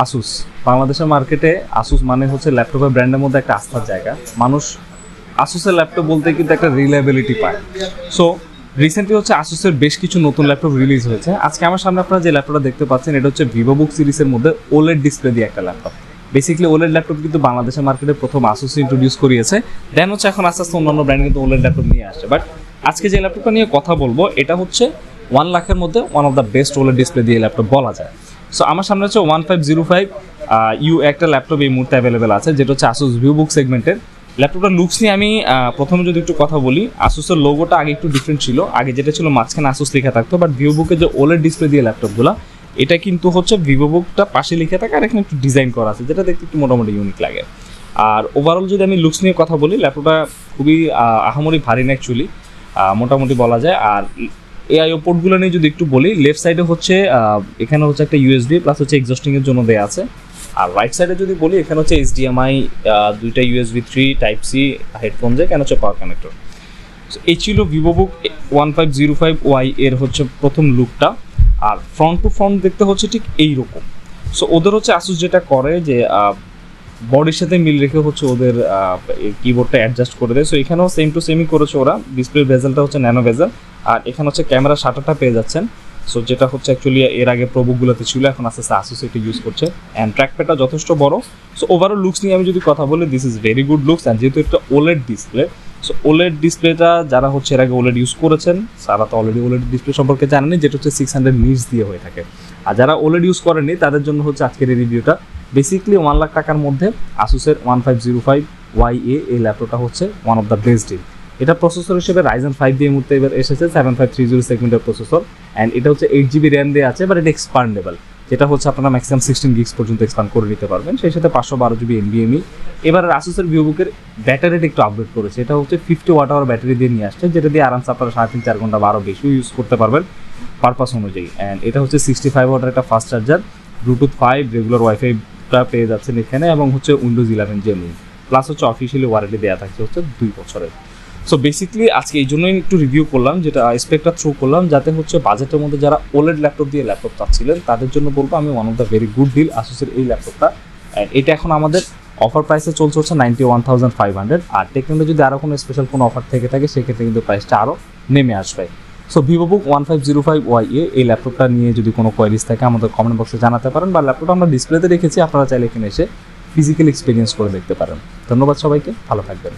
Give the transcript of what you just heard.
Asus বাংলাদেশের মার্কেটে Asus মানে হচ্ছে ল্যাপটপের ব্র্যান্ডের মধ্যে একটা আস্থার জায়গা। মানুষ আসুসের ল্যাপটপ বলতে কিন্তু একটা রিলায়েবিলিটি পায়। সো রিসেন্টলি হচ্ছে আসুসের বেশ কিছু নতুন ল্যাপটপ রিলিজ হয়েছে। আজকে আমার সামনে আপনারা যে ল্যাপটপটা দেখতে পাচ্ছেন এটা হচ্ছে ভিভোবুক সিরিজের মধ্যে ওলেড ডিসপ্লে দিয়ে একটা ল্যাপটপ। বেসিক্যালি ওলেড ল্যাপটপ কিন্তু বাংলাদেশের মার্কেটে প্রথম আসুস ইন্ট্রোডিউস করিয়েছে, দেন হচ্ছে এখন আস্তে আস্তে অন্যান্য ব্র্যান্ড কিন্তু ওলেড ল্যাপটপ নিয়ে আসছে। বাট আজকে যে ল্যাপটপটা নিয়ে কথা বলবো এটা হচ্ছে 1 লাখের মধ্যে one of the best OLED display দিয়ে ল্যাপটপ বলা যায়। সো আমার সামনে হচ্ছে 1505U একটা ল্যাপটপ এই মুহূর্তে অ্যাভেলেবেল আছে, যেটা হচ্ছে ASUS VIVOBOOK সেগমেন্টের। ল্যাপটপটার লুকস নিয়ে আমি প্রথমে যদি একটু কথা বলি, আসুসের লোগোটা আগে একটু ডিফারেন্ট ছিল। আগে যেটা ছিল মাঝখানে আসুস লেখা থাকতো, বাট ভিভোবুকের যে ওলেড ডিসপ্লে দিয়ে ল্যাপটপগুলো এটা কিন্তু হচ্ছে ভিভোবুকটা পাশে লিখে থাকে আর এখানে একটু ডিজাইন করা আছে, যেটা দেখতে একটু মোটামুটি ইউনিক লাগে। আর ওভারঅল যদি আমি লুকস নিয়ে কথা বলি, ল্যাপটপটা খুবই আহামরি ভারী না অ্যাকচুয়ালি, মোটামুটি বলা যায়। আর এআইও পোর্টগুলো নিয়ে যদি একটু বলি, লেফট সাইডে হচ্ছে এখানে হচ্ছে একটা ইউএসবি প্লাস হচ্ছে এক্সস্টিংয়ের জন্য দেওয়া আছে। আর রাইট সাইডে যদি বলি এখানে হচ্ছে HDMI, দুইটা USB 3 টাইপ সি হেডফোন যে এখানে হচ্ছে পাওয়ার কানেক্টর। সো এই ছিল ভিভোবুক 1505Y এর হচ্ছে প্রথম লুকটা। আর ফ্রন্ট টু ফ্রন্ট দেখতে হচ্ছে ঠিক এইরকম। সো ওদের হচ্ছে আসুস যেটা করে যে বডির সাথে মিল রেখে হচ্ছে ওদের কিবোর্ডটা অ্যাডজাস্ট করে দেয়। সো এখানেও সেম টু সেমই করেছে ওরা। ডিসপ্লের ভেজেলটা হচ্ছে ন্যানো ভেজেল, আর এখানে হচ্ছে ক্যামেরা শাটারটা পেয়ে যাচ্ছেন। সো যেটা হচ্ছে অ্যাকচুয়ালি এর আগে প্রোবুকগুলোতে ছিল, এখন আস্তে আস্তে আসুস এটা ইউজ করছে। অ্যান্ড ট্র্যাকপ্যাডটা যথেষ্ট বড়। সো ওভারঅল লুকস নিয়ে আমি যদি কথা বলি, this is very good looks. And যেহেতু একটা ওলেড ডিসপ্লে, সো ওলেড ডিসপ্লেটা যারা হচ্ছে এর আগে ওলেড ইউজ করেছেন তারা তো অলরেডি ওলেড ডিসপ্লে সম্পর্কে জানেনি, যেটা হচ্ছে 600 নিটস দিয়ে হয়ে থাকে। আর যারা ওলেড ইউজ করেনি তাদের জন্য হচ্ছে আজকের এই রিভিউটা। বেসিক্যালি 1 লাখ টাকার মধ্যে আসুসের 1505YA এই ল্যাপটপটা হচ্ছে one of the best deal. এটা প্রসেসর হিসেবে RYZEN 5 দিয়ে মুহূর্তে এবার এসেছে, 7530 সেগমেন্টের প্রসেসর। অ্যান্ড এটা হচ্ছে 8GB র্যাম দিয়ে আছে, বাট এটা এক্সপান্ডেবল, যেটা হচ্ছে আপনারা ম্যাক্সিমাম 16 গিগস পর্যন্ত এক্সপান্ড করে নিতে পারবেন। সেই সাথে 512GB NVMe। এবার আসুসের ভিভোবুকের ব্যাটারিটা একটু আপডেট করেছে, এটা হচ্ছে 50 ওয়াট আওয়ার ব্যাটারি দিয়ে নিয়ে আসছে, যেটা দিয়ে আরামসে আপনারা 3.5-4 ঘন্টা বা আরও বেশিও ইউজ করতে পারবেন পারপাস অনুযায়ী। অ্যান্ড এটা হচ্ছে 65 ওয়াটের একটা ফাস্ট চার্জার, ব্লুটুথ 5, রেগুলার ওয়াইফাইটা পেয়ে যাচ্ছেন এখানে, এবং হচ্ছে উইন্ডোজ 11 জেনুইন, প্লাস হচ্ছে অফিসিয়ালি ওয়ারেন্টি দেওয়া থাকছে হচ্ছে 2 বছরের। সো বেসিক্যালি আজকে এই জন্যই একটু রিভিউ করলাম, যেটা স্পেকটা থ্রু করলাম, যাতে হচ্ছে বাজেটের মধ্যে যারা ওলেড ল্যাপটপ দিয়ে ল্যাপটপ চাচ্ছিলেন তাদের জন্য বলবো আমি one of the very good deal আসুসের এই ল্যাপটপটা। এটা এখন আমাদের অফার প্রাইসে চলছে হচ্ছে 91,500। আর টেকনোলজি যদি আরও কোনো স্পেশাল কোনো অফার থেকে থাকে সেক্ষেত্রে কিন্তু প্রাইসটা আরও নেমে আসবে। সো ভিভোবুক 1505YA এই ল্যাপটপটা নিয়ে যদি কোনো কোয়ারিজ থাকে আমাদের কমেন্ট বক্সে জানাতে পারেন, বা ল্যাপটপটা আমরা ডিসপ্লেতে রেখেছি, আপনারা চাইলে এখানে এসে ফিজিক্যাল এক্সপিরিয়েন্স করে দেখতে পারেন। ধন্যবাদ সবাইকে, ভালো থাকবেন।